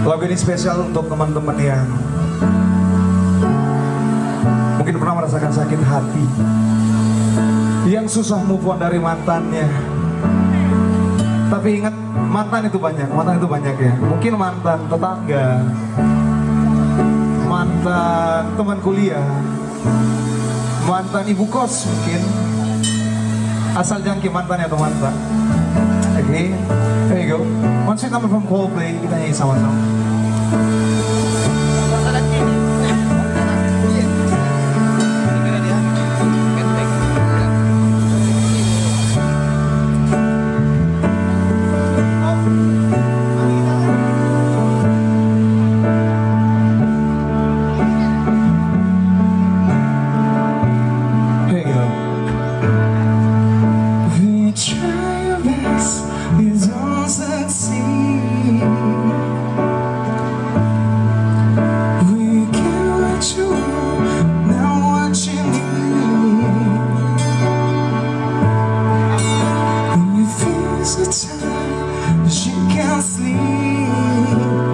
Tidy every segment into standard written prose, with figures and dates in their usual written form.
Lagu ini spesial untuk teman-teman yang mungkin pernah merasakan sakit hati, yang susah move on dari mantannya. Tapi ingat, mantan itu banyak ya. Mungkin mantan tetangga, mantan teman kuliah, mantan ibu kos mungkin. Asal jangan ke mantan ya teman-teman. Oke, here you go. One song number from Coldplay, kita nyanyi sama-sama.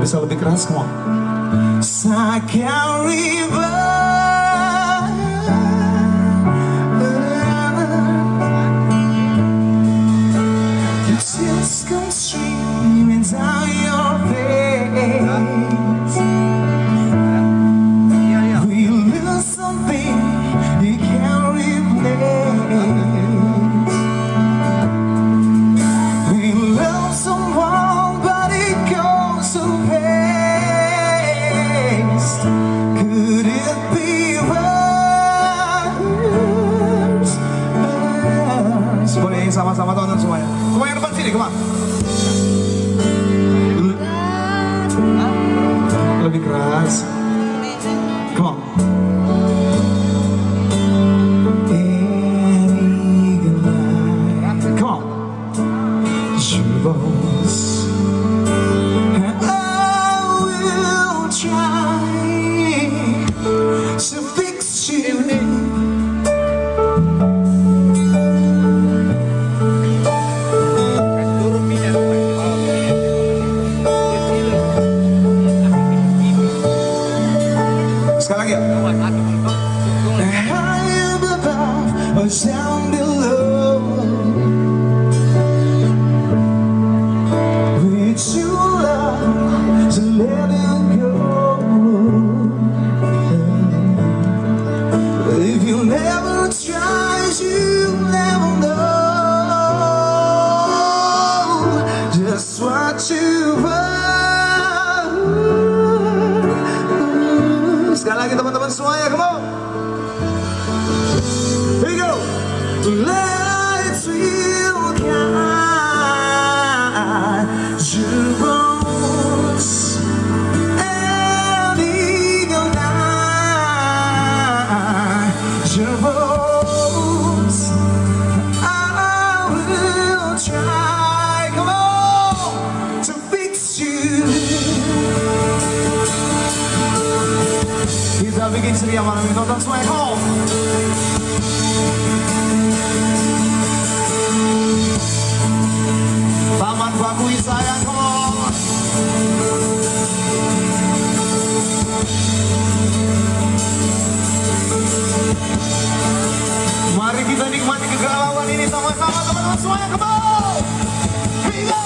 Bisa lebih keras, come on. Sayang river, the tears come streaming down your face. We lose something you can't replace. We love someone but it goes so fast. Could it be worse? Boleh sama-sama tonton semuanya. Semuanya depan sini, come on. Lebih keras. Come on. Come on. Bones. And I will try to fix you. Sekali lagi ya. High above or down below, to love, to let it go. If you never try, you never know just what you want. Sekali lagi teman-teman semuanya, come on. Here we go. Let's feel God. Your bones and eagle eye. Your bones, I will try, come on, to fix you. Kita bikin ceria malam ini, tonton semuanya, come on. Taman Pakui, sayang, come on. Mari kita nikmati kegalauan ini sama-sama teman-teman semuanya, come on. Here we go.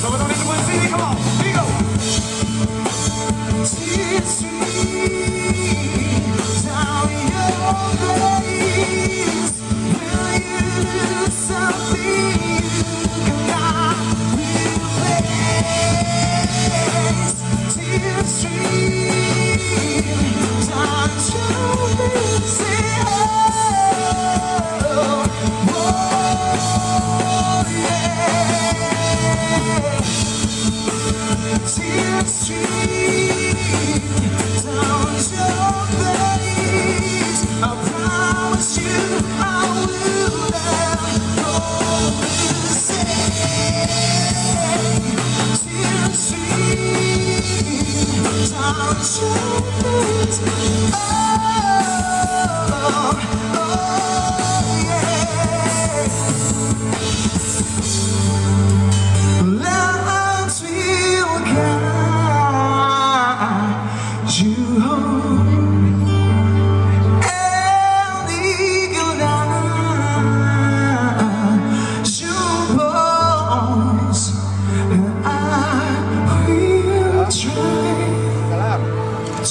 Teman-teman di depan sini, come on, here we go. Teach me down your place. Will you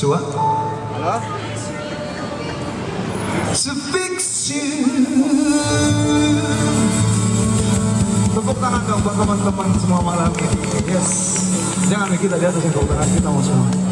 To what? Halo? To fix you. Tepuk tangan dong buat teman-teman semua malam ini. Yes. Jangan kita di atas yang kau tangan kita mau semua.